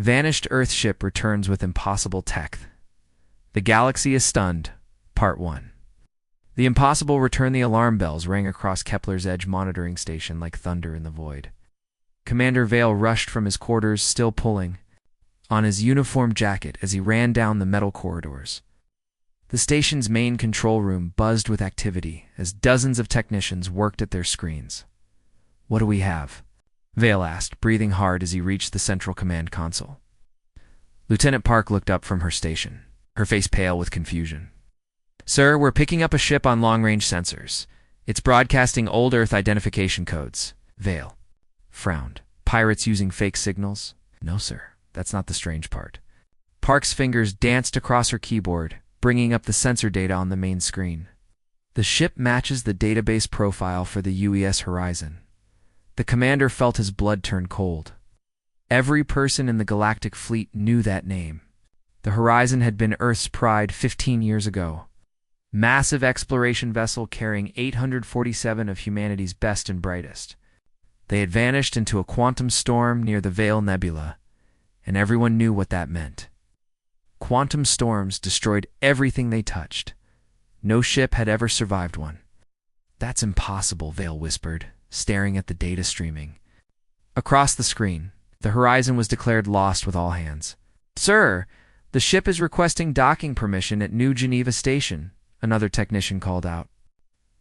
Vanished Earth ship returns with impossible tech. The galaxy is stunned. Part 1. The impossible return. The alarm bells rang across Kepler's Edge monitoring station like thunder in the void. Commander Vale rushed from his quarters, still pulling on his uniform jacket as he ran down the metal corridors. The station's main control room buzzed with activity as dozens of technicians worked at their screens. "What do we have?" Vale asked, breathing hard as he reached the central command console. Lieutenant Park looked up from her station, her face pale with confusion. "Sir, we're picking up a ship on long-range sensors. It's broadcasting old Earth identification codes." Vale frowned. "Pirates using fake signals?" "No, sir. That's not the strange part." Park's fingers danced across her keyboard, bringing up the sensor data on the main screen. The ship matches the database profile for the UES Horizon. The commander felt his blood turn cold. Every person in the Galactic Fleet knew that name. The Horizon had been Earth's pride 15 years ago. Massive exploration vessel carrying 847 of humanity's best and brightest. They had vanished into a quantum storm near the Vale Nebula, and everyone knew what that meant. Quantum storms destroyed everything they touched. No ship had ever survived one. "That's impossible," Vale whispered, staring at the data streaming. Across the screen, the Horizon was declared lost with all hands. "Sir, the ship is requesting docking permission at New Geneva Station," another technician called out.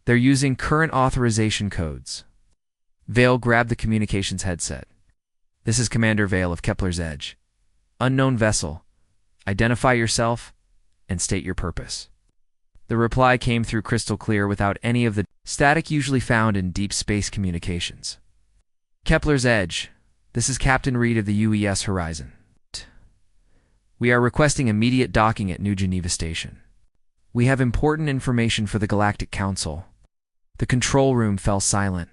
"They're using current authorization codes." Vale grabbed the communications headset. "This is Commander Vale of Kepler's Edge. Unknown vessel. Identify yourself and state your purpose." The reply came through crystal clear without any of the static usually found in deep space communications. "Kepler's Edge. This is Captain Reed of the UES Horizon. We are requesting immediate docking at New Geneva Station. We have important information for the Galactic Council." The control room fell silent.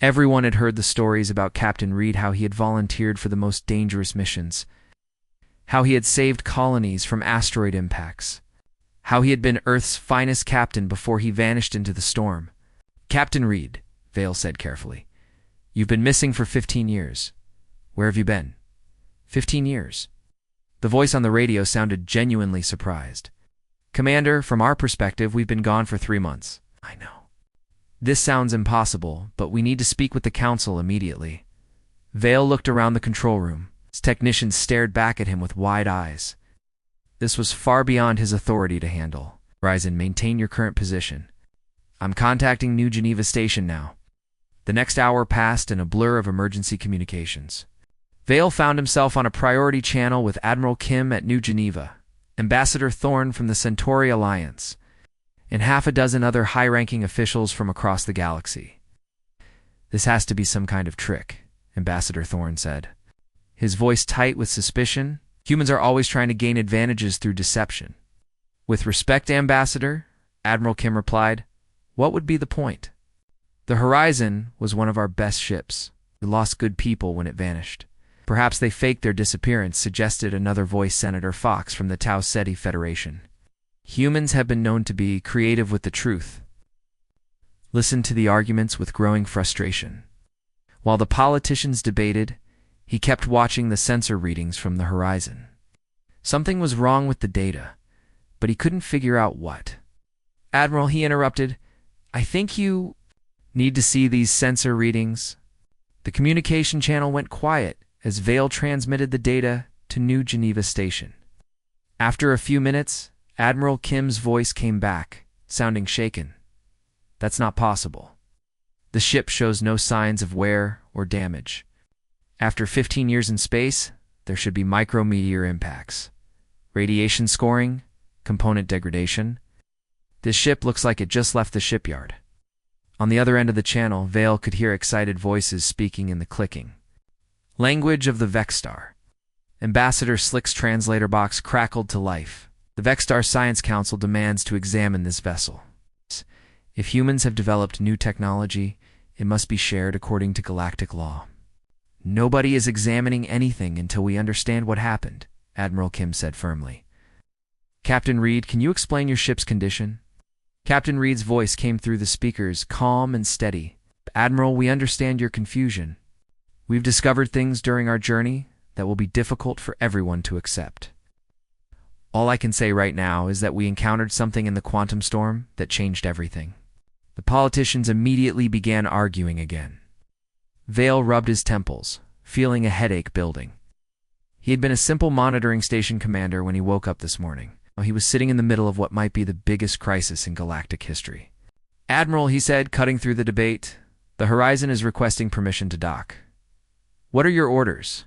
Everyone had heard the stories about Captain Reed, how he had volunteered for the most dangerous missions, how he had saved colonies from asteroid impacts, how he had been Earth's finest captain before he vanished into the storm. "Captain Reed," Vale said carefully, "you've been missing for 15 years. Where have you been?" 15 years. The voice on the radio sounded genuinely surprised. "Commander, from our perspective, we've been gone for 3 months." "I know. This sounds impossible, but we need to speak with the Council immediately." Vale looked around the control room. His technicians stared back at him with wide eyes. This was far beyond his authority to handle. "Horizon, maintain your current position. I'm contacting New Geneva Station now." The next hour passed in a blur of emergency communications. Vale found himself on a priority channel with Admiral Kim at New Geneva, Ambassador Thorne from the Centauri Alliance, and half a dozen other high-ranking officials from across the galaxy. "This has to be some kind of trick," Ambassador Thorne said, his voice tight with suspicion. "Humans are always trying to gain advantages through deception." "With respect, Ambassador," Admiral Kim replied, "what would be the point? The Horizon was one of our best ships. We lost good people when it vanished. Perhaps they faked their disappearance," suggested another voice, Senator Fox from the Tau Ceti Federation. "Humans have been known to be creative with the truth." Listened to the arguments with growing frustration. While the politicians debated, he kept watching the sensor readings from the Horizon. Something was wrong with the data, but he couldn't figure out what. "Admiral," he interrupted, "I think you need to see these sensor readings." The communication channel went quiet as Vale transmitted the data to New Geneva Station. After a few minutes, Admiral Kim's voice came back, sounding shaken. "That's not possible. The ship shows no signs of wear or damage. After 15 years in space, there should be micrometeor impacts. Radiation scoring, component degradation. This ship looks like it just left the shipyard." On the other end of the channel, Vale could hear excited voices speaking in the clicking language of the Vexstar. Ambassador Slick's translator box crackled to life. "The Vexstar Science Council demands to examine this vessel. If humans have developed new technology, it must be shared according to galactic law. Nobody is examining anything until we understand what happened," Admiral Kim said firmly. "Captain Reed, can you explain your ship's condition?" Captain Reed's voice came through the speakers, calm and steady. "Admiral, we understand your confusion. We've discovered things during our journey that will be difficult for everyone to accept. All I can say right now is that we encountered something in the quantum storm that changed everything. The politicians immediately began arguing again. Vale rubbed his temples, feeling a headache building. He had been a simple monitoring station commander when he woke up this morning. Now he was sitting in the middle of what might be the biggest crisis in galactic history. "Admiral," he said, cutting through the debate, "the Horizon is requesting permission to dock. What are your orders?"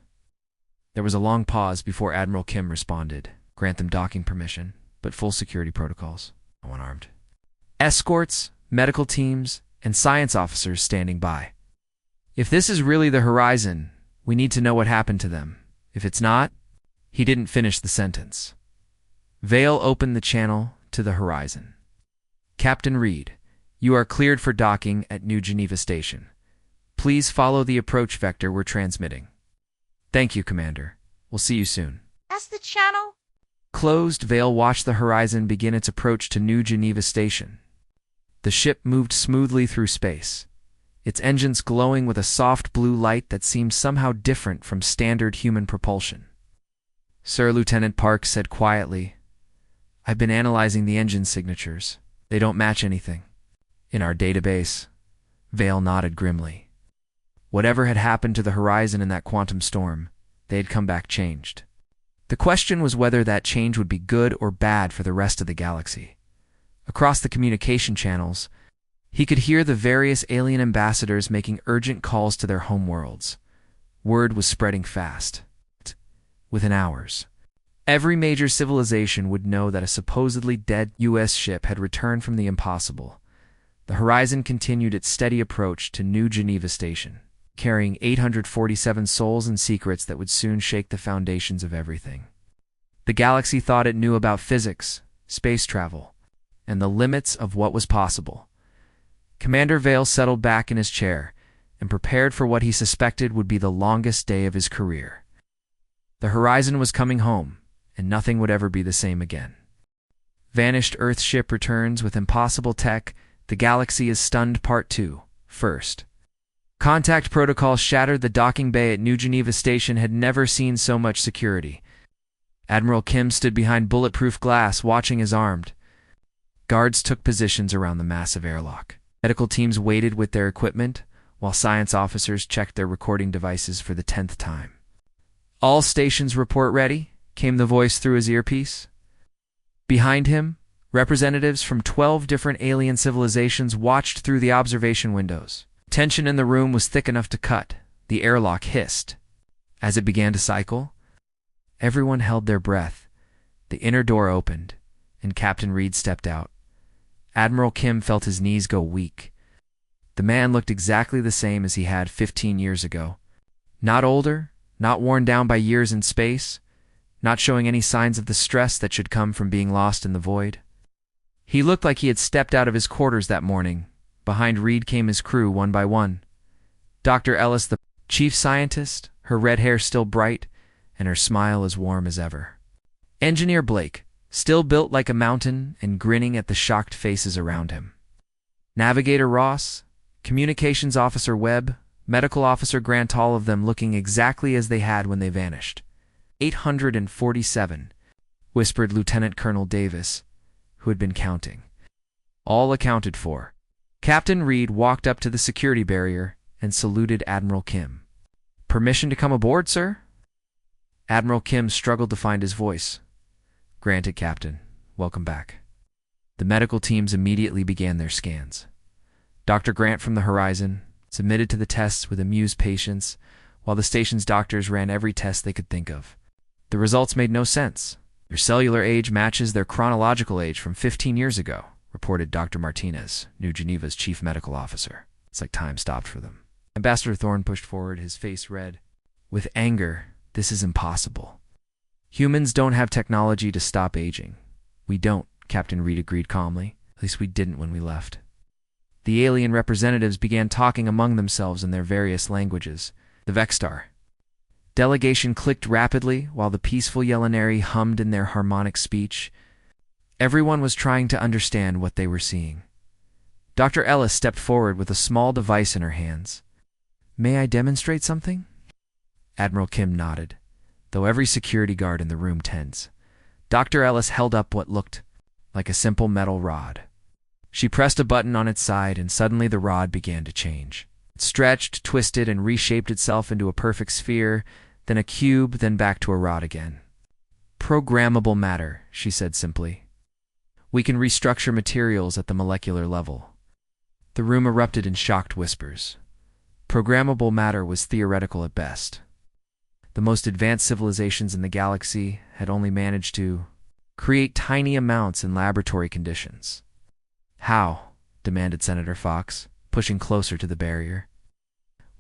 There was a long pause before Admiral Kim responded. "Grant them docking permission, but full security protocols. No one armed. Escorts, medical teams, and science officers standing by. If this is really the Horizon, we need to know what happened to them. If it's not..." He didn't finish the sentence. Vale opened the channel to the Horizon. "Captain Reed, you are cleared for docking at New Geneva Station. Please follow the approach vector we're transmitting." "Thank you, Commander. We'll see you soon." As the channel Closed, Vale watched the Horizon begin its approach to New Geneva Station. The ship moved smoothly through space, its engines glowing with a soft blue light that seemed somehow different from standard human propulsion. "Sir," Lieutenant Park said quietly, "I've been analyzing the engine signatures. They don't match anything in our database." Vale nodded grimly. Whatever had happened to the Horizon in that quantum storm, they had come back changed. The question was whether that change would be good or bad for the rest of the galaxy. Across the communication channels, he could hear the various alien ambassadors making urgent calls to their homeworlds. Word was spreading fast. Within hours, every major civilization would know that a supposedly dead U.S. ship had returned from the impossible. The Horizon continued its steady approach to New Geneva Station, carrying 847 souls and secrets that would soon shake the foundations of everything. The galaxy thought it knew about physics, space travel, and the limits of what was possible. Commander Vale settled back in his chair and prepared for what he suspected would be the longest day of his career. The Horizon was coming home, and nothing would ever be the same again. Vanished Earth ship returns with impossible tech. The Galaxy is Stunned Part 2. First. Contact protocol shattered. The docking bay at New Geneva Station had never seen so much security. Admiral Kim stood behind bulletproof glass, watching as armed guards took positions around the massive airlock. Medical teams waited with their equipment, while science officers checked their recording devices for the 10th time. "All stations report ready," came the voice through his earpiece. Behind him, representatives from 12 different alien civilizations watched through the observation windows. Tension in the room was thick enough to cut. The airlock hissed. As it began to cycle, everyone held their breath. The inner door opened, and Captain Reed stepped out. Admiral Kim felt his knees go weak. The man looked exactly the same as he had 15 years ago. Not older, not worn down by years in space, not showing any signs of the stress that should come from being lost in the void. He looked like he had stepped out of his quarters that morning. Behind Reed came his crew one by one. Dr. Ellis, the chief scientist, her red hair still bright, and her smile as warm as ever. Engineer Blake, still built like a mountain and grinning at the shocked faces around him. Navigator Ross, Communications Officer Webb, Medical Officer Grant, all of them looking exactly as they had when they vanished. 847, whispered Lieutenant Colonel Davis, who had been counting. All accounted for. Captain Reed walked up to the security barrier and saluted Admiral Kim. "Permission to come aboard, sir?" Admiral Kim struggled to find his voice. "Granted, Captain. Welcome back." The medical teams immediately began their scans. Dr. Grant from the Horizon submitted to the tests with amused patience, while the station's doctors ran every test they could think of. The results made no sense. "Your cellular age matches their chronological age from 15 years ago, reported Dr. Martinez, New Geneva's chief medical officer. "It's like time stopped for them." Ambassador Thorne pushed forward, his face red. "With anger, this is impossible. Humans don't have technology to stop aging." "We don't," Captain Reed agreed calmly. "At least we didn't when we left." The alien representatives began talking among themselves in their various languages. The Vextar delegation clicked rapidly while the peaceful Yelenari hummed in their harmonic speech. Everyone was trying to understand what they were seeing. Dr. Ellis stepped forward with a small device in her hands. "May I demonstrate something?" Admiral Kim nodded. though every security guard in the room tensed. Dr. Ellis held up what looked like a simple metal rod. She pressed a button on its side, and suddenly the rod began to change. It stretched, twisted, and reshaped itself into a perfect sphere, then a cube, then back to a rod again. "Programmable matter," she said simply. "We can restructure materials at the molecular level." The room erupted in shocked whispers. Programmable matter was theoretical at best. The most advanced civilizations in the galaxy had only managed to create tiny amounts in laboratory conditions. "How?" demanded Senator Fox, pushing closer to the barrier.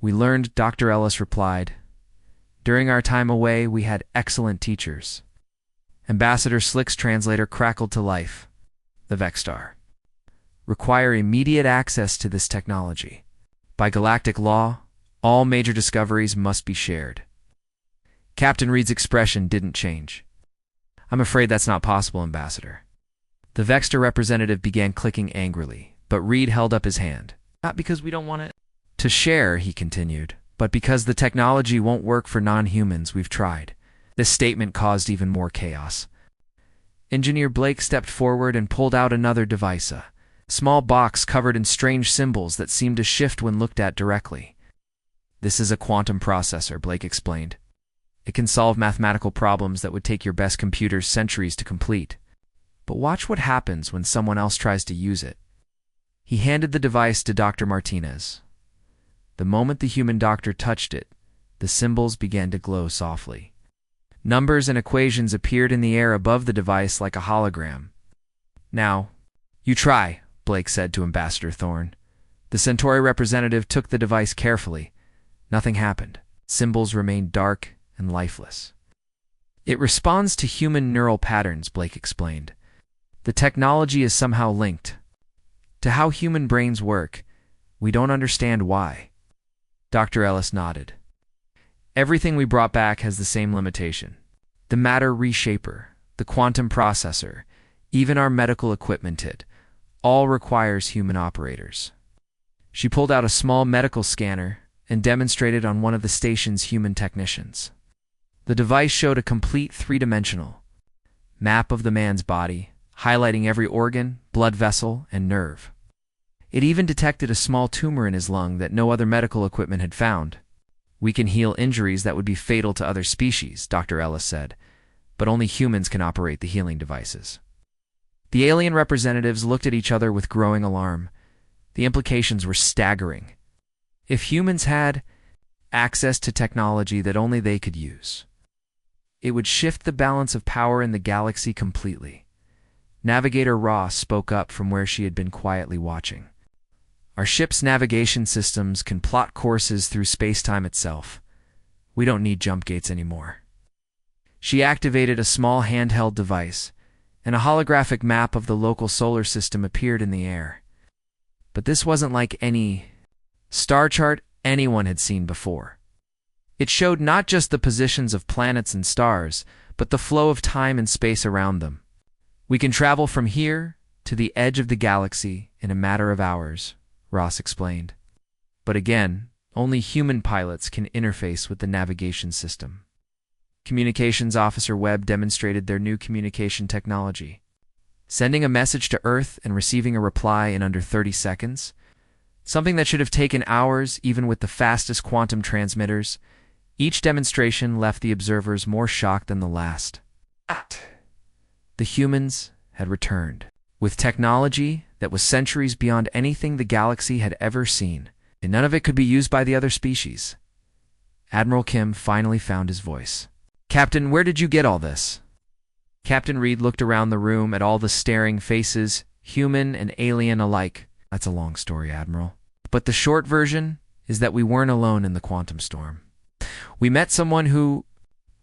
"We learned," Dr. Ellis replied. "During our time away, we had excellent teachers." Ambassador Slick's translator crackled to life. "The Vexstar require immediate access to this technology. By galactic law, all major discoveries must be shared." Captain Reed's expression didn't change. "I'm afraid that's not possible, Ambassador." The Vexter representative began clicking angrily, but Reed held up his hand. "Not because we don't want it to share," he continued, "but because the technology won't work for non-humans. We've tried." This statement caused even more chaos. Engineer Blake stepped forward and pulled out another device, a small box covered in strange symbols that seemed to shift when looked at directly. "This is a quantum processor," Blake explained. "It can solve mathematical problems that would take your best computers centuries to complete. But watch what happens when someone else tries to use it." He handed the device to Dr. Martinez. The moment the human doctor touched it, the symbols began to glow softly. Numbers and equations appeared in the air above the device like a hologram. "Now, you try," Blake said to Ambassador Thorne. The Centauri representative took the device carefully. Nothing happened. Symbols remained dark and lifeless. "It responds to human neural patterns," Blake explained. "The technology is somehow linked to how human brains work. We don't understand why." Dr. Ellis nodded. "Everything we brought back has the same limitation. The matter reshaper, the quantum processor, even our medical equipment, it all requires human operators." She pulled out a small medical scanner and demonstrated on one of the station's human technicians. The device showed a complete three-dimensional map of the man's body, highlighting every organ, blood vessel, and nerve. It even detected a small tumor in his lung that no other medical equipment had found. "We can heal injuries that would be fatal to other species," Dr. Ellis said, "but only humans can operate the healing devices." The alien representatives looked at each other with growing alarm. The implications were staggering. If humans had access to technology that only they could use, it would shift the balance of power in the galaxy completely. Navigator Ross spoke up from where she had been quietly watching. "Our ship's navigation systems can plot courses through space-time itself. We don't need jump gates anymore." She activated a small handheld device, and a holographic map of the local solar system appeared in the air. But this wasn't like any star chart anyone had seen before. It showed not just the positions of planets and stars, but the flow of time and space around them. "We can travel from here to the edge of the galaxy in a matter of hours," Ross explained. "But again, only human pilots can interface with the navigation system." Communications Officer Webb demonstrated their new communication technology. Sending a message to Earth and receiving a reply in under 30 seconds, something that should have taken hours even with the fastest quantum transmitters. Each demonstration left the observers more shocked than the last. The humans had returned, with technology that was centuries beyond anything the galaxy had ever seen, and none of it could be used by the other species. Admiral Kim finally found his voice. "Captain, where did you get all this?" Captain Reed looked around the room at all the staring faces, human and alien alike. "That's a long story, Admiral. But the short version is that we weren't alone in the quantum storm. We met someone who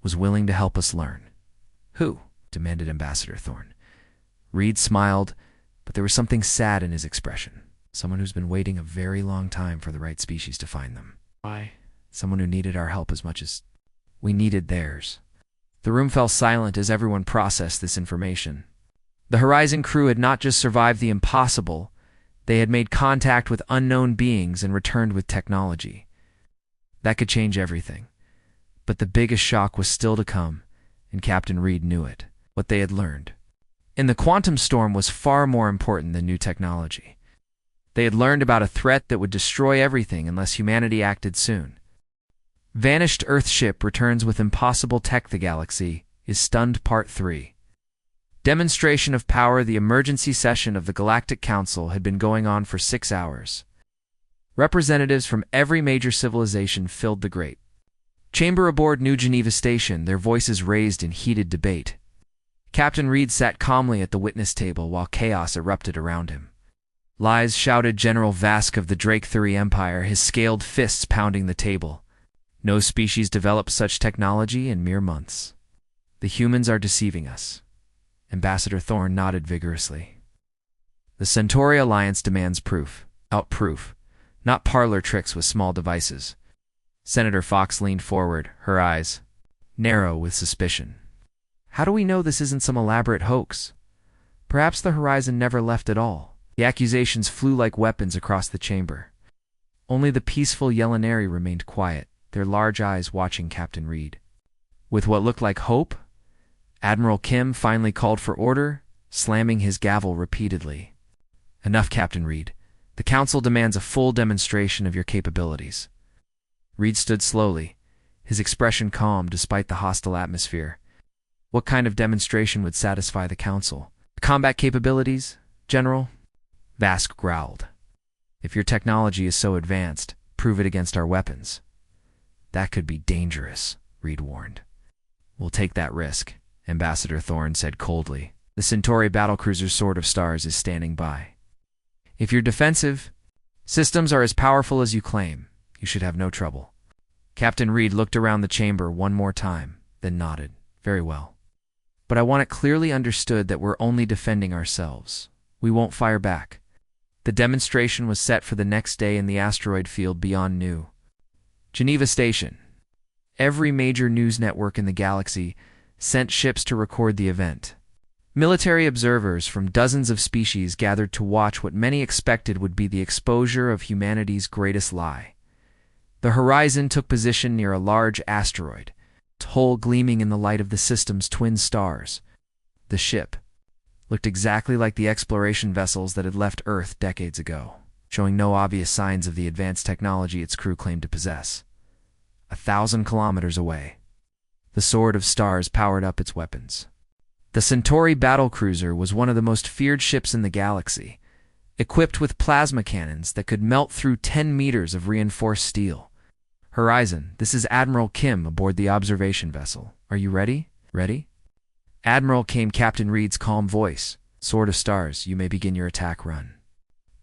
was willing to help us learn." "Who?" demanded Ambassador Thorne. Reed smiled, but there was something sad in his expression. "Someone who's been waiting a very long time for the right species to find them." "Why?" "Someone who needed our help as much as we needed theirs." The room fell silent as everyone processed this information. The Horizon crew had not just survived the impossible, they had made contact with unknown beings and returned with technology that could change everything. But the biggest shock was still to come, and Captain Reed knew it. What they had learned in the quantum storm was far more important than new technology. They had learned about a threat that would destroy everything unless humanity acted soon. Vanished Earth ship returns with impossible tech. The galaxy is stunned. Part 3. Demonstration of power. The emergency session of the Galactic Council had been going on for 6 hours. Representatives from every major civilization filled the great chamber aboard New Geneva Station, their voices raised in heated debate. Captain Reed sat calmly at the witness table while chaos erupted around him. Lies, shouted General Vask of the Drake Thuri Empire, his scaled fists pounding the table. No species developed such technology in mere months. The humans are deceiving us. Ambassador Thorne nodded vigorously. The Centauri Alliance demands proof. Outproof. Not parlor tricks with small devices. Senator Fox leaned forward, her eyes narrow with suspicion. How do we know this isn't some elaborate hoax? Perhaps the horizon never left at all. The accusations flew like weapons across the chamber. Only the peaceful Yelenari remained quiet, their large eyes watching Captain Reed. With what looked like hope, Admiral Kim finally called for order, slamming his gavel repeatedly. Enough, Captain Reed. The Council demands a full demonstration of your capabilities. Reed stood slowly, his expression calm despite the hostile atmosphere. What kind of demonstration would satisfy the Council? Combat capabilities, General? Vask growled. If your technology is so advanced, prove it against our weapons. That could be dangerous, Reed warned. We'll take that risk, Ambassador Thorne said coldly. The Centauri battlecruiser Sword of Stars is standing by. If your defensive systems are as powerful as you claim, you should have no trouble. Captain Reed looked around the chamber one more time, then nodded. Very well. But I want it clearly understood that we're only defending ourselves. We won't fire back. The demonstration was set for the next day in the asteroid field beyond New Geneva Station. Every major news network in the galaxy sent ships to record the event. Military observers from dozens of species gathered to watch what many expected would be the exposure of humanity's greatest lie. The horizon took position near a large asteroid, its hull gleaming in the light of the system's twin stars. The ship looked exactly like the exploration vessels that had left Earth decades ago, showing no obvious signs of the advanced technology its crew claimed to possess. 1,000 kilometers away, the Sword of Stars powered up its weapons. The Centauri battlecruiser was one of the most feared ships in the galaxy, equipped with plasma cannons that could melt through 10 meters of reinforced steel. Horizon, this is Admiral Kim aboard the observation vessel. Are you ready? Ready? Admiral, came Captain Reed's calm voice. Sword of Stars, you may begin your attack run.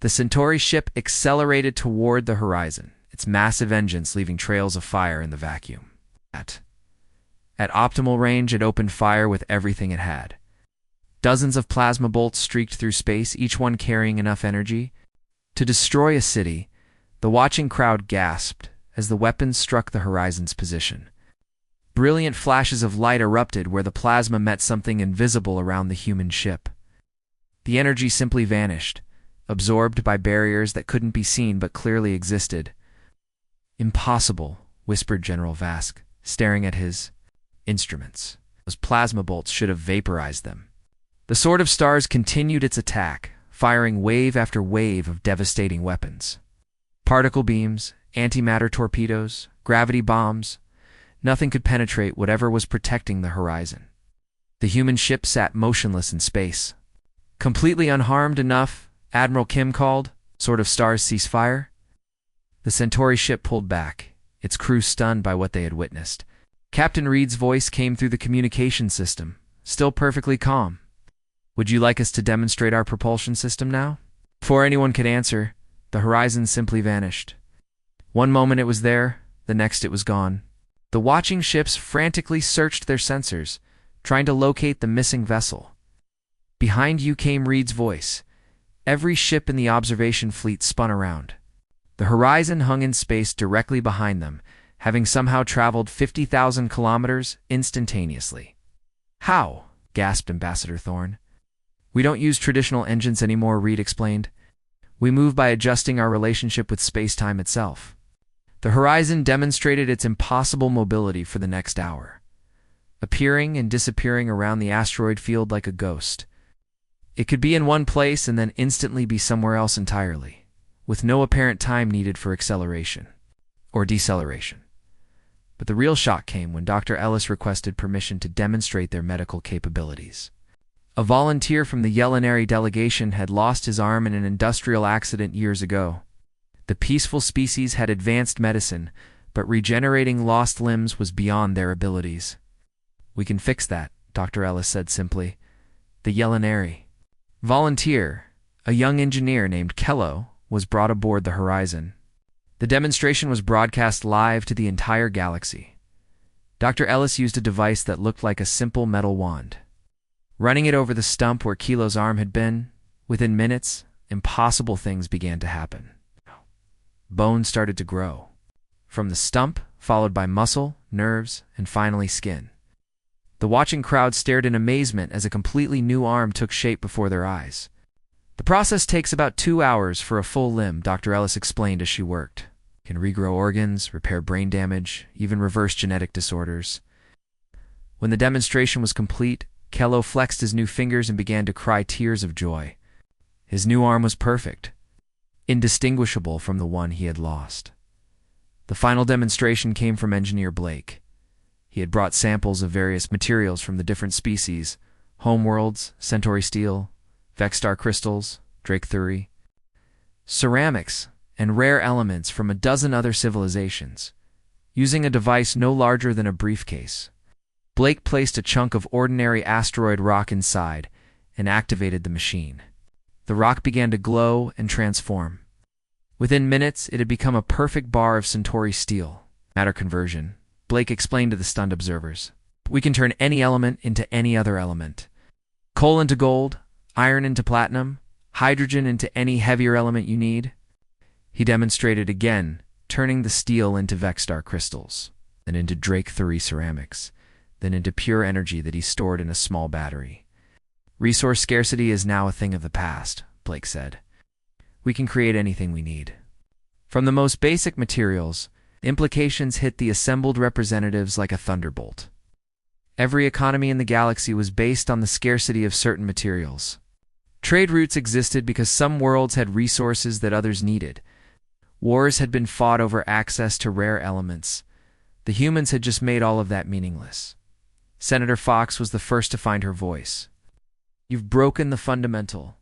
The Centauri ship accelerated toward the horizon, its massive engines leaving trails of fire in the vacuum. At optimal range, it opened fire with everything it had. Dozens of plasma bolts streaked through space, each one carrying enough energy to destroy a city. The watching crowd gasped as the weapons struck the horizon's position. Brilliant flashes of light erupted where the plasma met something invisible around the human ship. The energy simply vanished, absorbed by barriers that couldn't be seen but clearly existed. Impossible, whispered General Vask, staring at his instruments. Those plasma bolts should have vaporized them. The Sword of Stars continued its attack, firing wave after wave of devastating weapons. Particle beams, antimatter torpedoes, gravity bombs. Nothing could penetrate whatever was protecting the horizon. The human ship sat motionless in space. Completely unharmed enough, Admiral Kim called. Sword of Stars, cease fire. The Centauri ship pulled back, its crew stunned by what they had witnessed. Captain Reed's voice came through the communication system, still perfectly calm. Would you like us to demonstrate our propulsion system now? Before anyone could answer, the horizon simply vanished. One moment it was there, the next it was gone. The watching ships frantically searched their sensors, trying to locate the missing vessel. Behind you, came Reed's voice. Every ship in the observation fleet spun around. The horizon hung in space directly behind them, having somehow traveled 50,000 kilometers instantaneously. How? Gasped Ambassador Thorne. We don't use traditional engines anymore, Reed explained. We move by adjusting our relationship with space-time itself. The horizon demonstrated its impossible mobility for the next hour, appearing and disappearing around the asteroid field like a ghost. It could be in one place and then instantly be somewhere else entirely, with no apparent time needed for acceleration or deceleration. But the real shock came when Dr. Ellis requested permission to demonstrate their medical capabilities. A volunteer from the Yelenary delegation had lost his arm in an industrial accident years ago. The peaceful species had advanced medicine, but regenerating lost limbs was beyond their abilities. "We can fix that," Dr. Ellis said simply. The Yelenary volunteer, a young engineer named Kello, was brought aboard the Horizon. The demonstration was broadcast live to the entire galaxy. Dr. Ellis used a device that looked like a simple metal wand. Running it over the stump where Kilo's arm had been, within minutes, impossible things began to happen. Bone started to grow. From the stump, followed by muscle, nerves, and finally skin. The watching crowd stared in amazement as a completely new arm took shape before their eyes. "The process takes about 2 hours for a full limb," Dr. Ellis explained as she worked. "Can regrow organs, repair brain damage, even reverse genetic disorders." When the demonstration was complete, Kello flexed his new fingers and began to cry tears of joy. His new arm was perfect, indistinguishable from the one he had lost. The final demonstration came from Engineer Blake. He had brought samples of various materials from the different species: homeworlds, Centauri steel, Vexstar crystals, Drake-Thury, ceramics, and rare elements from a dozen other civilizations. Using a device no larger than a briefcase, Blake placed a chunk of ordinary asteroid rock inside and activated the machine. The rock began to glow and transform. Within minutes, it had become a perfect bar of Centauri steel. "Matter conversion," Blake explained to the stunned observers. "We can turn any element into any other element. Coal into gold, iron into platinum, hydrogen into any heavier element you need." He demonstrated again, turning the steel into Vexstar crystals, then into Drake-Thury ceramics, then into pure energy that he stored in a small battery. "Resource scarcity is now a thing of the past," Blake said. "We can create anything we need. From the most basic materials, implications hit the assembled representatives like a thunderbolt. Every economy in the galaxy was based on the scarcity of certain materials. Trade routes existed because some worlds had resources that others needed. Wars had been fought over access to rare elements. The humans had just made all of that meaningless. Senator Fox was the first to find her voice. "You've broken the fundamental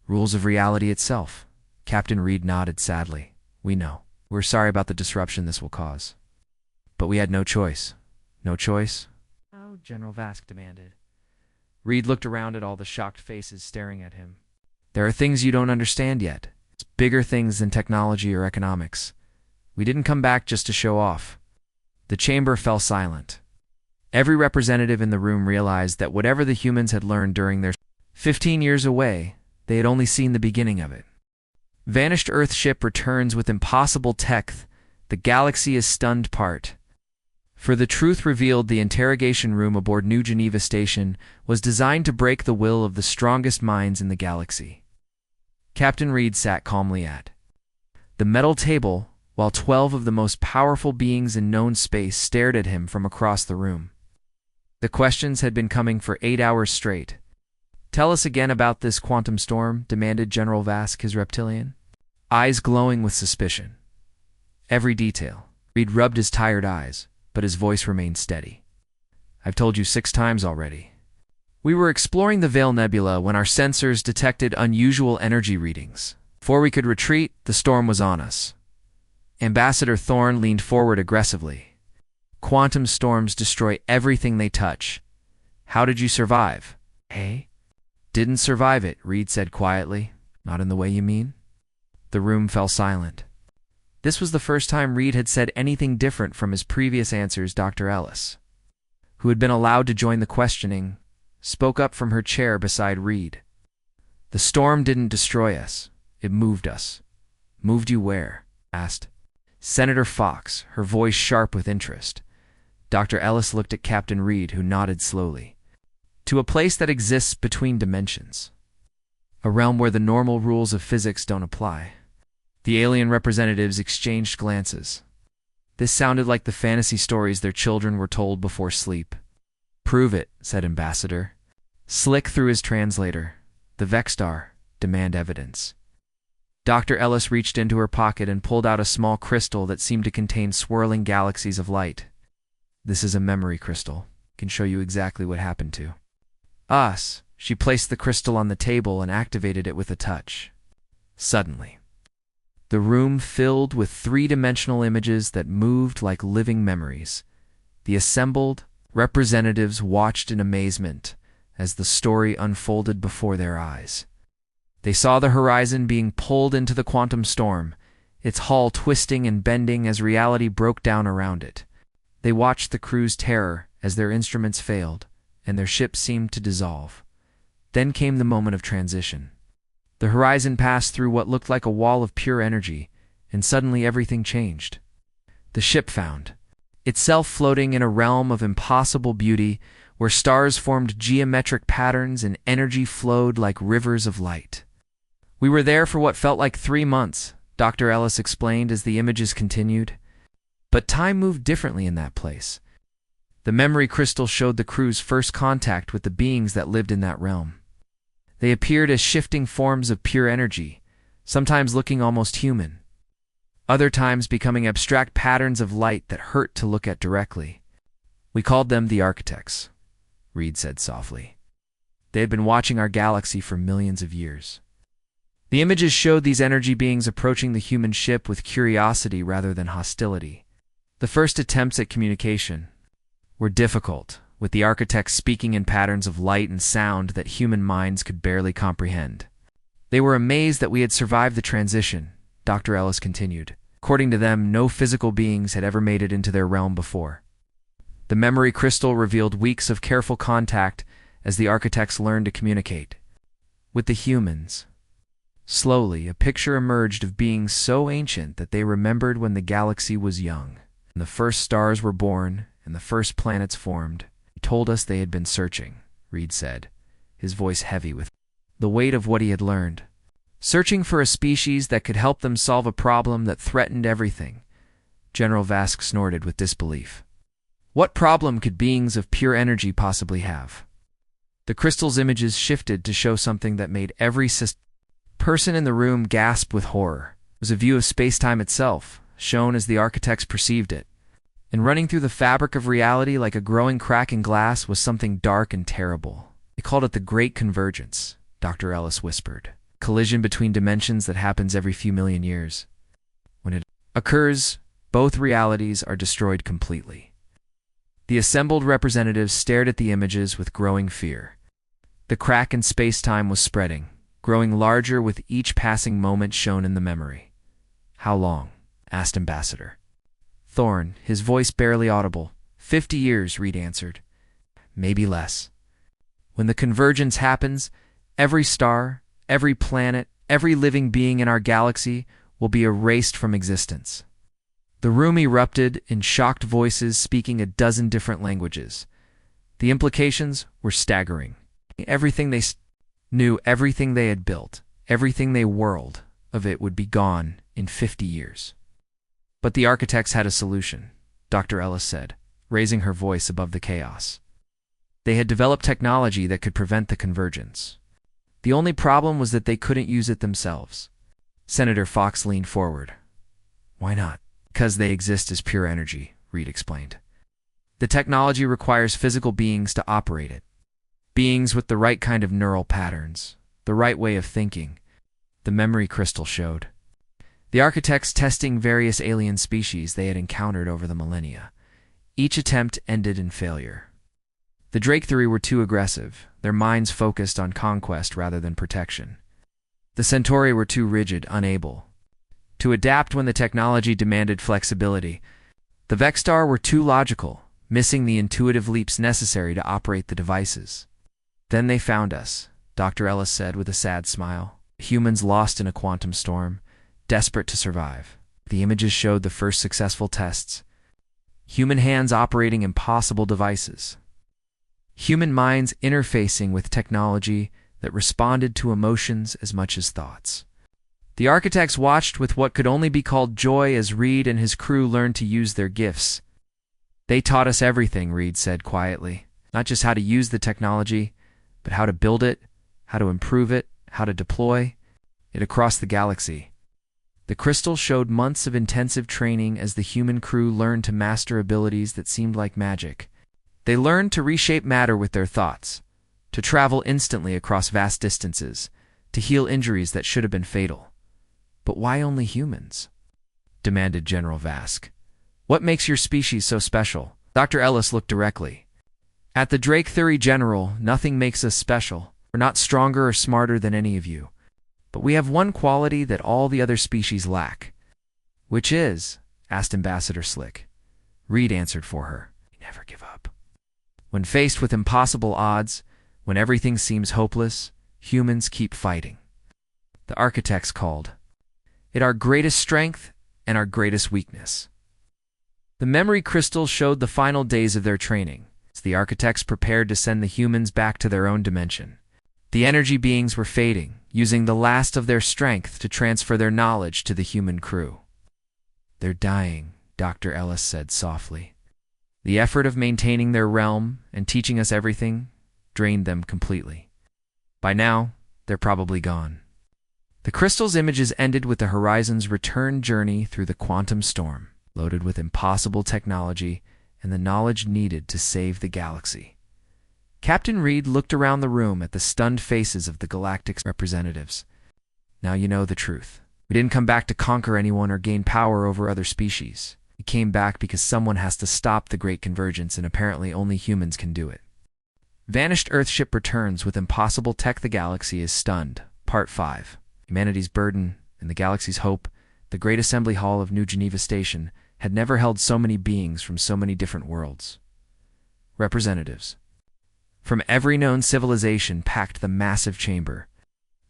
rules of reality itself." Captain Reed nodded sadly. "We know. We're sorry about the disruption this will cause. But we had no choice." "No choice?" "Oh," General Vask demanded. Reed looked around at all the shocked faces staring at him. "There are things you don't understand yet. It's bigger things than technology or economics. We didn't come back just to show off." The chamber fell silent. Every representative in the room realized that whatever the humans had learned during their 15 years away, they had only seen the beginning of it. Vanished Earth ship returns with impossible tech. The galaxy is stunned part. For the truth revealed, the interrogation room aboard New Geneva Station was designed to break the will of the strongest minds in the galaxy. Captain Reed sat calmly at the metal table, while 12 of the most powerful beings in known space stared at him from across the room. The questions had been coming for 8 hours straight. "Tell us again about this quantum storm," demanded General Vask, his reptilian, eyes glowing with suspicion. "Every detail." Reed rubbed his tired eyes, but his voice remained steady. "I've told you 6 times already. We were exploring the Veil Nebula when our sensors detected unusual energy readings. Before we could retreat, the storm was on us." Ambassador Thorne leaned forward aggressively. "Quantum storms destroy everything they touch. How did you survive?" "Hey?" "Didn't survive it," Reed said quietly. "Not in the way you mean?" The room fell silent. This was the first time Reed had said anything different from his previous answers. Dr. Ellis, who had been allowed to join the questioning, spoke up from her chair beside Reed. "The storm didn't destroy us. It moved us." "Moved you where?" asked Senator Fox, her voice sharp with interest. Dr. Ellis looked at Captain Reed, who nodded slowly. "To a place that exists between dimensions. A realm where the normal rules of physics don't apply." The alien representatives exchanged glances. This sounded like the fantasy stories their children were told before sleep. "Prove it," said Ambassador. Slick through his translator. "The Vexstar, demand evidence." Dr. Ellis reached into her pocket and pulled out a small crystal that seemed to contain swirling galaxies of light. "This is a memory crystal. Can show you exactly what happened to us." She placed the crystal on the table and activated it with a touch. Suddenly, the room filled with three-dimensional images that moved like living memories. The assembled representatives watched in amazement as the story unfolded before their eyes. They saw the horizon being pulled into the quantum storm, its hull twisting and bending as reality broke down around it. They watched the crew's terror as their instruments failed and their ship seemed to dissolve. Then came the moment of transition. The horizon passed through what looked like a wall of pure energy, and suddenly everything changed. The ship found itself floating in a realm of impossible beauty where stars formed geometric patterns and energy flowed like rivers of light. "We were there for what felt like 3 months," Dr. Ellis explained as the images continued. But time moved differently in that place. The memory crystal showed the crew's first contact with the beings that lived in that realm. They appeared as shifting forms of pure energy, sometimes looking almost human, other times becoming abstract patterns of light that hurt to look at directly. "We called them the architects," Reed said softly. "They had been watching our galaxy for millions of years." The images showed these energy beings approaching the human ship with curiosity rather than hostility. The first attempts at communication were difficult, with the architects speaking in patterns of light and sound that human minds could barely comprehend. "They were amazed that we had survived the transition," Dr. Ellis continued. "According to them, no physical beings had ever made it into their realm before." The memory crystal revealed weeks of careful contact as the architects learned to communicate with the humans. Slowly, a picture emerged of beings so ancient that they remembered when the galaxy was young, and the first stars were born and the first planets formed. "He told us they had been searching," Reed said, his voice heavy with the weight of what he had learned. "Searching for a species that could help them solve a problem that threatened everything." General Vask snorted with disbelief. "What problem could beings of pure energy possibly have?" The crystal's images shifted to show something that made every person in the room gasp with horror. It was a view of space-time itself, shown as the architects perceived it. And running through the fabric of reality like a growing crack in glass was something dark and terrible. "They called it the Great Convergence," Dr. Ellis whispered. "Collision between dimensions that happens every few million years. When it occurs, both realities are destroyed completely." The assembled representatives stared at the images with growing fear. The crack in space-time was spreading, growing larger with each passing moment shown in the memory. "How long?" asked Ambassador Thorne, his voice barely audible. 50 years, Reed answered. "Maybe less. When the convergence happens, every star, every planet, every living being in our galaxy will be erased from existence." The room erupted in shocked voices speaking a dozen different languages. The implications were staggering. Everything they knew, everything they had built, everything they whirled of it would be gone in 50 years. "But the architects had a solution," Dr. Ellis said, raising her voice above the chaos. "They had developed technology that could prevent the convergence. The only problem was that they couldn't use it themselves." Senator Fox leaned forward. "Why not?" "Because they exist as pure energy," Reed explained. "The technology requires physical beings to operate it. Beings with the right kind of neural patterns, the right way of thinking," the memory crystal showed. The architects testing various alien species they had encountered over the millennia. Each attempt ended in failure. The Drake Three were too aggressive, their minds focused on conquest rather than protection. The Centauri were too rigid, unable to adapt when the technology demanded flexibility. The Vexstar were too logical, missing the intuitive leaps necessary to operate the devices. "Then they found us," Dr. Ellis said with a sad smile. "Humans lost in a quantum storm, desperate to survive." The images showed the first successful tests. Human hands operating impossible devices. Human minds interfacing with technology that responded to emotions as much as thoughts. The architects watched with what could only be called joy as Reed and his crew learned to use their gifts. "They taught us everything," Reed said quietly. "Not just how to use the technology, but how to build it, how to improve it, how to deploy it across the galaxy." The crystal showed months of intensive training as the human crew learned to master abilities that seemed like magic. They learned to reshape matter with their thoughts, to travel instantly across vast distances, to heal injuries that should have been fatal. "But why only humans?" demanded General Vask. "What makes your species so special?" Dr. Ellis looked directly at the Drake Theory General. "Nothing makes us special. We're not stronger or smarter than any of you. But we have one quality that all the other species lack." "Which is?" asked Ambassador Slick. Reed answered for her. "We never give up. When faced with impossible odds, when everything seems hopeless, humans keep fighting." The architects called it our greatest strength and our greatest weakness. The memory crystal showed the final days of their training, as the architects prepared to send the humans back to their own dimension. The energy beings were fading, using the last of their strength to transfer their knowledge to the human crew. "They're dying," Dr. Ellis said softly. "The effort of maintaining their realm and teaching us everything drained them completely. By now, they're probably gone." The crystal's images ended with the Horizon's return journey through the quantum storm, loaded with impossible technology and the knowledge needed to save the galaxy. Captain Reed looked around the room at the stunned faces of the Galactic's representatives. "Now you know the truth. We didn't come back to conquer anyone or gain power over other species. We came back because someone has to stop the Great Convergence, and apparently only humans can do it." Vanished Earthship returns with impossible tech. The galaxy is stunned. Part 5. Humanity's burden and the galaxy's hope. The Great Assembly Hall of New Geneva Station had never held so many beings from so many different worlds. Representatives from every known civilization packed the massive chamber,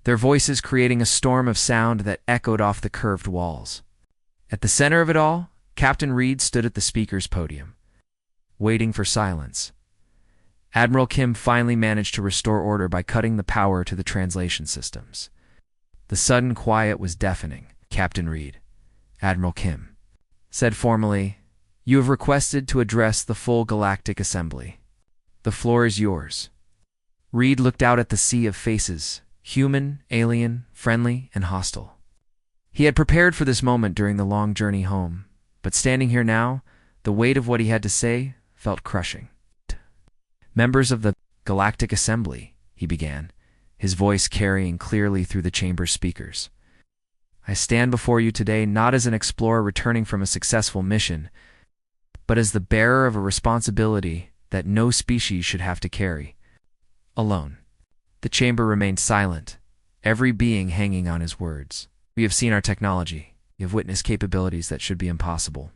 their voices creating a storm of sound that echoed off the curved walls. At the center of it all, Captain Reed stood at the speaker's podium, waiting for silence. Admiral Kim finally managed to restore order by cutting the power to the translation systems. The sudden quiet was deafening. Captain Reed, Admiral Kim, said formally, "You have requested to address the full Galactic Assembly. The floor is yours." Reed looked out at the sea of faces, human, alien, friendly, and hostile. He had prepared for this moment during the long journey home, but standing here now, the weight of what he had to say felt crushing. "Members of the Galactic Assembly," he began, his voice carrying clearly through the chamber's speakers. "I stand before you today not as an explorer returning from a successful mission, but as the bearer of a responsibility that no species should have to carry alone." The chamber remained silent, every being hanging on his words. "We have seen our technology. We have witnessed capabilities that should be impossible.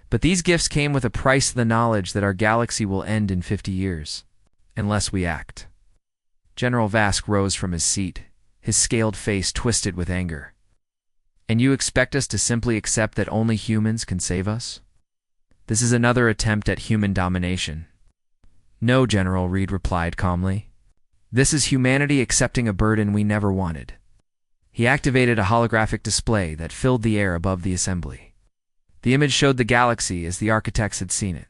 But these gifts came with a price, the knowledge that our galaxy will end in 50 years, unless we act." General Vask rose from his seat, his scaled face twisted with anger. "And you expect us to simply accept that only humans can save us? This is another attempt at human domination." "No, General," Reed replied calmly. "This is humanity accepting a burden we never wanted." He activated a holographic display that filled the air above the assembly. The image showed the galaxy as the architects had seen it,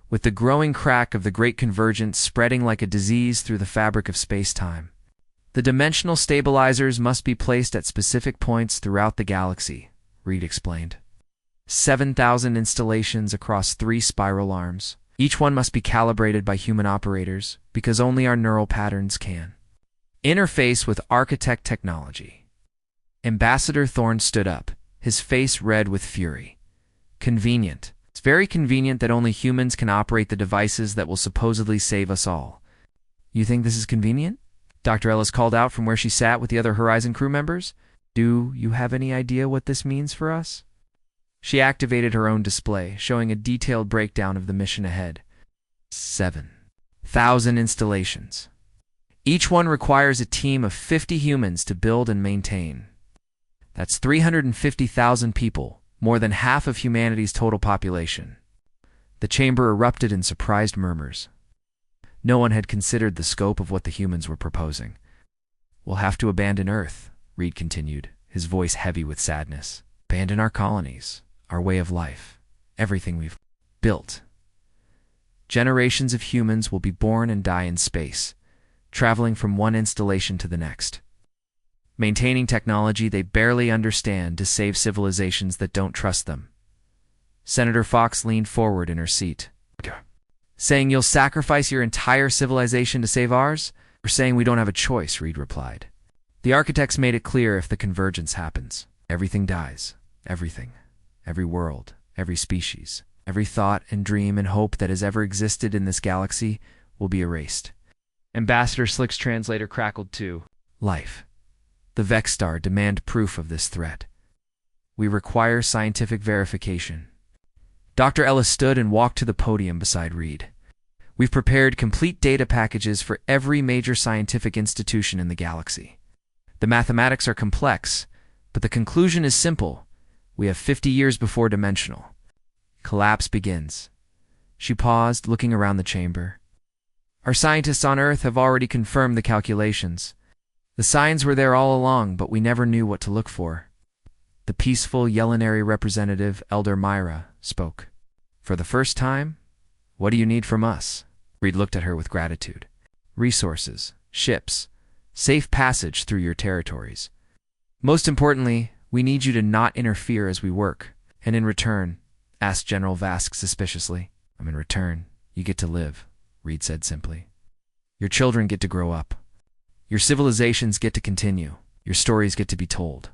with the growing crack of the Great Convergence spreading like a disease through the fabric of space-time. "The dimensional stabilizers must be placed at specific points throughout the galaxy," Reed explained. 7,000 installations across 3 spiral arms. Each one must be calibrated by human operators, because only our neural patterns can interface with architect technology. Ambassador Thorne stood up, his face red with fury. "Convenient. It's very convenient that only humans can operate the devices that will supposedly save us all." "You think this is convenient?" Dr. Ellis called out from where she sat with the other Horizon crew members. "Do you have any idea what this means for us?" She activated her own display, showing a detailed breakdown of the mission ahead. 7,000 installations. Each one requires a team of 50 humans to build and maintain. That's 350,000 people, more than half of humanity's total population. The chamber erupted in surprised murmurs. No one had considered the scope of what the humans were proposing. "We'll have to abandon Earth," Reed continued, his voice heavy with sadness. Abandon our colonies, our way of life, everything we've built. Generations of humans will be born and die in space, traveling from one installation to the next. Maintaining technology they barely understand to save civilizations that don't trust them. Senator Fox leaned forward in her seat. Saying you'll sacrifice your entire civilization to save ours? Or saying we don't have a choice, Reed replied. The architects made it clear if the convergence happens. Everything dies. Everything. Every world. Every species. Every thought and dream and hope that has ever existed in this galaxy will be erased. Ambassador Slick's translator crackled too. Life. The Vexstar demand proof of this threat. We require scientific verification. Dr. Ellis stood and walked to the podium beside Reed. We've prepared complete data packages for every major scientific institution in the galaxy. The mathematics are complex, but the conclusion is simple. We have 50 years before dimensional. Collapse begins. She paused, looking around the chamber. Our scientists on Earth have already confirmed the calculations. The signs were there all along, but we never knew what to look for. The peaceful Yelenary representative, Elder Myra, spoke. For the first time, what do you need from us? Reed looked at her with gratitude. Resources, ships, safe passage through your territories. Most importantly, we need you to not interfere as we work. And in return, asked General Vask suspiciously. In return, you get to live, Reed said simply. Your children get to grow up. Your civilizations get to continue. Your stories get to be told.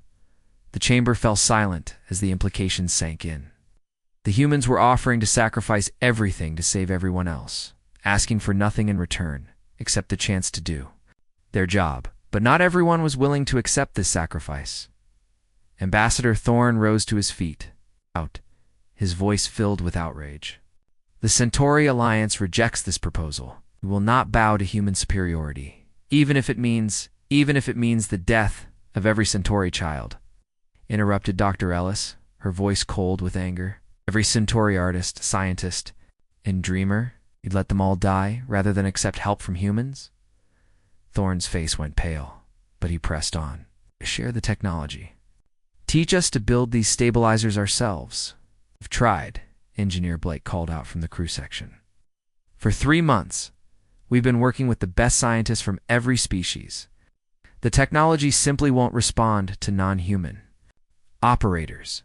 The chamber fell silent as the implications sank in. The humans were offering to sacrifice everything to save everyone else, asking for nothing in return, except the chance to do their job. But not everyone was willing to accept this sacrifice. Ambassador Thorne rose to his feet, his voice filled with outrage. The Centauri Alliance rejects this proposal. We will not bow to human superiority, even if it means the death of every Centauri child. Interrupted Dr. Ellis, her voice cold with anger. Every Centauri artist, scientist, and dreamer, you'd let them all die rather than accept help from humans? Thorne's face went pale, but he pressed on. Share the technology. Teach us to build these stabilizers ourselves. We've tried, Engineer Blake called out from the crew section. For 3 months, we've been working with the best scientists from every species. The technology simply won't respond to non-human operators.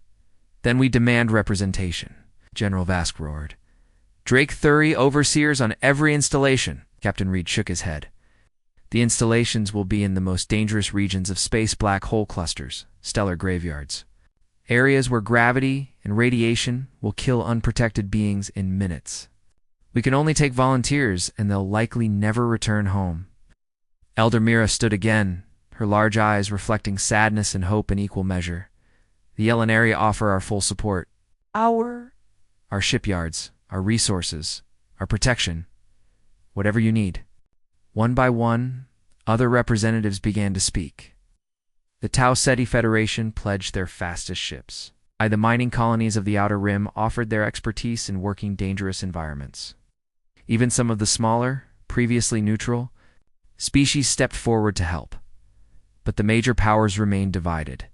Then we demand representation, General Vask roared. Drake Thury overseers on every installation. Captain Reed shook his head. The installations will be in the most dangerous regions of space black hole clusters, stellar graveyards. Areas where gravity and radiation will kill unprotected beings in minutes. We can only take volunteers, and they'll likely never return home. Elder Mira stood again, her large eyes reflecting sadness and hope in equal measure. The Yelenary offer our full support. Our shipyards, our resources, our protection. Whatever you need. One by one, other representatives began to speak. The Tau Ceti Federation pledged their fastest ships. The mining colonies of the Outer Rim offered their expertise in working dangerous environments. Even some of the smaller, previously neutral, species stepped forward to help. But the major powers remained divided.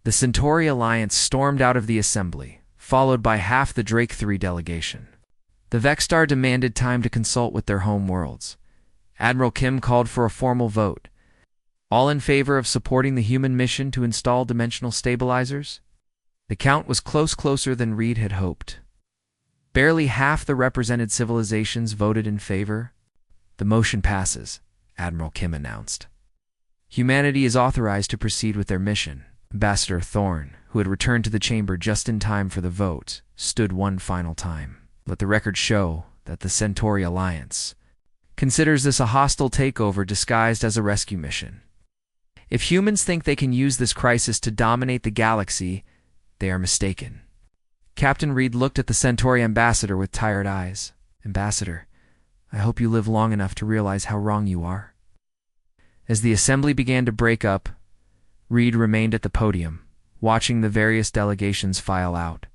The Centauri Alliance stormed out of the assembly, followed by half the Drake III delegation. The Vexstar demanded time to consult with their home worlds. Admiral Kim called for a formal vote. All in favor of supporting the human mission to install dimensional stabilizers? The count was closer than Reed had hoped. Barely half the represented civilizations voted in favor. The motion passes, Admiral Kim announced. Humanity is authorized to proceed with their mission. Ambassador Thorne, who had returned to the chamber just in time for the vote, stood one final time. Let the record show that the Centauri Alliance considers this a hostile takeover disguised as a rescue mission. If humans think they can use this crisis to dominate the galaxy, they are mistaken. Captain Reed looked at the Centauri ambassador with tired eyes. Ambassador, I hope you live long enough to realize how wrong you are. As the assembly began to break up, Reed remained at the podium, watching the various delegations file out.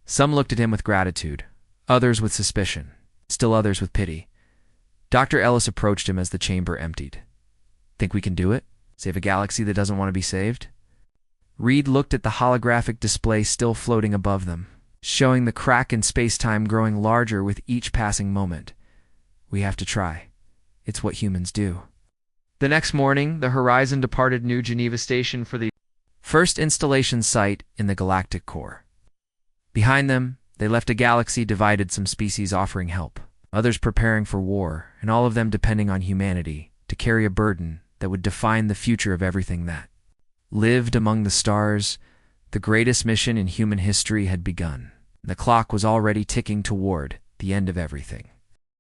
Some looked at him with gratitude, others with suspicion, still others with pity. Dr. Ellis approached him as the chamber emptied. Think we can do it? Save a galaxy that doesn't want to be saved? Reed looked at the holographic display still floating above them, showing the crack in space-time growing larger with each passing moment. We have to try. It's what humans do. The next morning, the Horizon departed New Geneva Station for the first installation site in the galactic core. Behind them, they left a galaxy divided, some species offering help, others preparing for war, and all of them depending on humanity to carry a burden that would define the future of everything that lived among the stars. The greatest mission in human history had begun. The clock was already ticking toward the end of everything.